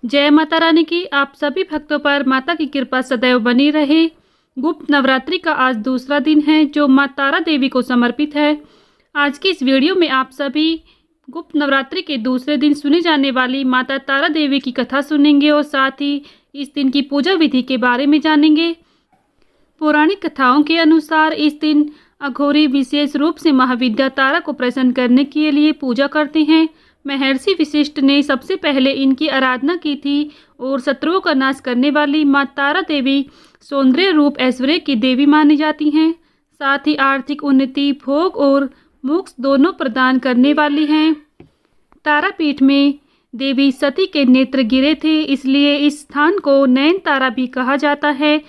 जय माता रानी की आप सभी भक्तों पर माता की कृपा सदैव बनी रहे। गुप्त नवरात्रि का आज दूसरा दिन है जो मां तारा देवी को समर्पित है। आज की इस वीडियो में आप सभी गुप्त नवरात्रि के दूसरे दिन सुनी जाने वाली माता तारा देवी की कथा सुनेंगे और साथ ही इस दिन की पूजा विधि के बारे में जानेंगे। पौराणिक कथाओं के अनुसार इस दिन अघोरी विशेष रूप से महाविद्या तारा को प्रसन्न करने के लिए पूजा करते हैं। महर्षि वशिष्ठ ने सबसे पहले इनकी आराधना की थी और शत्रुओं का नाश करने वाली मां तारा देवी सौंदर्य रूप ऐश्वर्य की देवी मानी जाती हैं। साथ ही आर्थिक उन्नति, भोग और मोक्ष दोनों प्रदान करने वाली हैं। तारापीठ में देवी सती के नेत्र गिरे थे, इसलिए इस स्थान को नयन तारा भी कहा जाता है।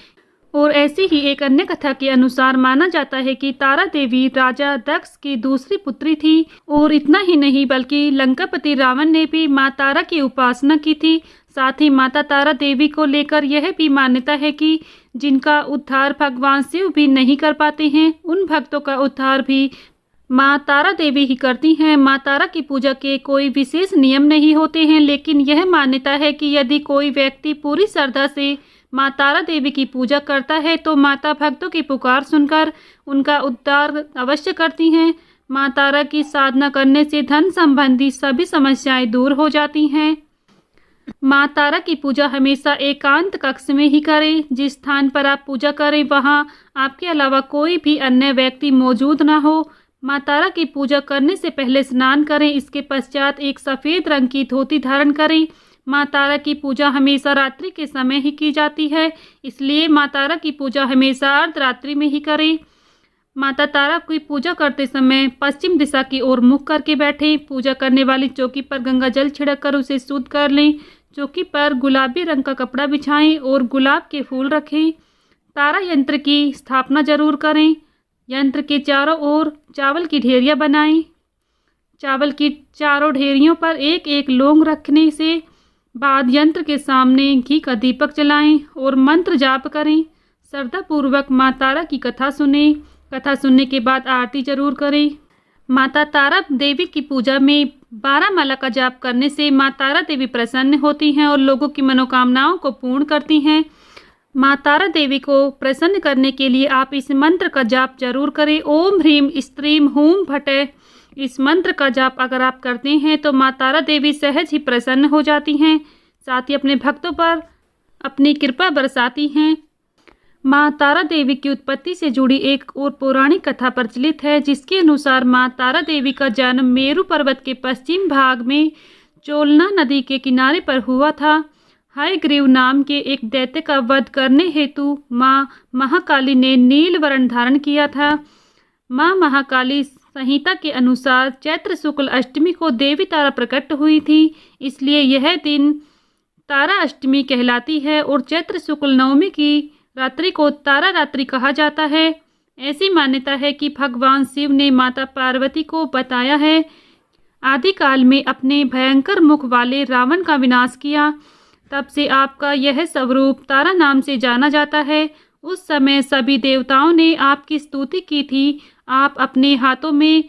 और ऐसी ही एक अन्य कथा के अनुसार माना जाता है कि तारा देवी राजा दक्ष की दूसरी पुत्री थी। और इतना ही नहीं बल्कि लंकापति रावण ने भी मां तारा की उपासना की थी। साथ ही माता तारा देवी को लेकर यह भी मान्यता है कि जिनका उद्धार भगवान शिव भी नहीं कर पाते हैं, उन भक्तों का उद्धार भी मां तारा देवी ही करती हैं। मां तारा की पूजा के कोई विशेष नियम नहीं होते हैं, लेकिन यह मान्यता है कि यदि कोई व्यक्ति पूरी श्रद्धा से मां तारा देवी की पूजा करता है तो माता भक्तों की पुकार सुनकर उनका उद्धार अवश्य करती हैं। मां तारा की साधना करने से धन संबंधी सभी समस्याएं दूर हो जाती हैं। मां तारा की पूजा हमेशा एकांत कक्ष में ही करें। जिस स्थान पर आप पूजा करें वहां आपके अलावा कोई भी अन्य व्यक्ति मौजूद ना हो। मां तारा की पूजा करने से पहले स्नान करें। इसके पश्चात एक सफ़ेद रंग की धोती धारण करें। मां तारा की पूजा हमेशा रात्रि के समय ही की जाती है, इसलिए मां तारा की पूजा हमेशा अर्धरात्रि में ही करें। माता तारा की पूजा करते समय पश्चिम दिशा की ओर मुख करके बैठें। पूजा करने वाली चौकी पर गंगा जल छिड़क कर उसे शुद्ध कर लें। चौकी पर गुलाबी रंग का कपड़ा बिछाएं और गुलाब के फूल रखें। तारा यंत्र की स्थापना जरूर करें। यंत्र के चारों ओर चावल की ढेरियाँ बनाएं। चावल की चारों ढेरियों पर एक एक लौंग रखने से बाद यंत्र के सामने घी का दीपक जलाएं और मंत्र जाप करें। श्रद्धापूर्वक मां तारा की कथा सुने। कथा सुनने के बाद आरती जरूर करें। माता तारा देवी की पूजा में 12 माला का जाप करने से मां तारा देवी प्रसन्न होती हैं और लोगों की मनोकामनाओं को पूर्ण करती हैं। मां तारा देवी को प्रसन्न करने के लिए आप इस मंत्र का जाप जरूर करें। ओम ह्रीम स्त्रीम हूम भटे। इस मंत्र का जाप अगर आप करते हैं तो मां तारा देवी सहज ही प्रसन्न हो जाती हैं। साथ ही अपने भक्तों पर अपनी कृपा बरसाती हैं। मां तारा देवी की उत्पत्ति से जुड़ी एक और पौराणिक कथा प्रचलित है, जिसके अनुसार मां तारा देवी का जन्म मेरु पर्वत के पश्चिम भाग में चोलना नदी के किनारे पर हुआ था। हयग्रीव नाम के एक दैत्य का वध करने हेतु मां महाकाली ने नील वर्ण धारण किया था। मां महाकाली संहिता के अनुसार चैत्र शुक्ल अष्टमी को देवी तारा प्रकट हुई थी, इसलिए यह दिन तारा अष्टमी कहलाती है और चैत्र शुक्ल नवमी की रात्रि को तारा रात्रि कहा जाता है। ऐसी मान्यता है कि भगवान शिव ने माता पार्वती को बताया है आदिकाल में अपने भयंकर मुख वाले रावण का विनाश किया। तब से आपका यह स्वरूप तारा नाम से जाना जाता है। उस समय सभी देवताओं ने आपकी स्तुति की थी। आप अपने हाथों में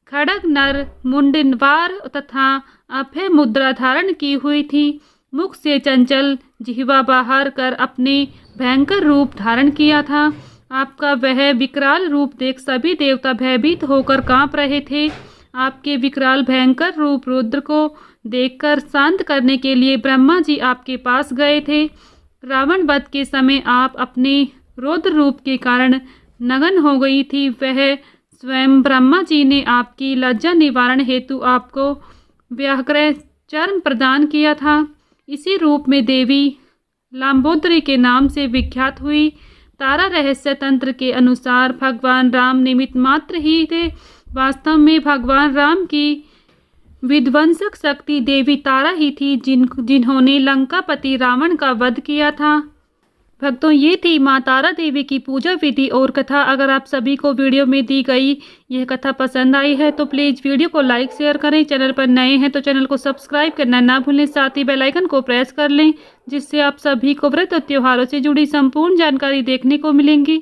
खड्ग, नर, मुंडवार तथा अभय मुद्रा धारण की हुई थी। मुख से चंचल जिह्वा बाहर कर अपने भयंकर रूप धारण किया था। आपका वह विकराल रूप देख सभी देवता भयभीत होकर कांप रहे थे। आपके विकराल भयंकर रूप रुद्र को देखकर शांत करने के लिए ब्रह्मा जी आपके पास गए थे। रावण वध के समय आप अपने रौद्र रूप के कारण नग्न हो गई थी। वह स्वयं ब्रह्मा जी ने आपकी लज्जा निवारण हेतु आपको व्याघ्र चर्म प्रदान किया था। इसी रूप में देवी लांबोदरी के नाम से विख्यात हुई। तारा रहस्य तंत्र के अनुसार भगवान राम निमित्त मात्र ही थे। वास्तव में भगवान राम की विध्वंसक शक्ति देवी तारा ही थी, जिन्होंने लंकापति रावण का वध किया था। भक्तों, ये थी मां तारा देवी की पूजा विधि और कथा। अगर आप सभी को वीडियो में दी गई यह कथा पसंद आई है तो प्लीज़ वीडियो को लाइक शेयर करें। चैनल पर नए हैं तो चैनल को सब्सक्राइब करना ना भूलें। साथ ही बेल आइकन को प्रेस कर लें, जिससे आप सभी को व्रत और त्योहारों से जुड़ी संपूर्ण जानकारी देखने को मिलेंगी।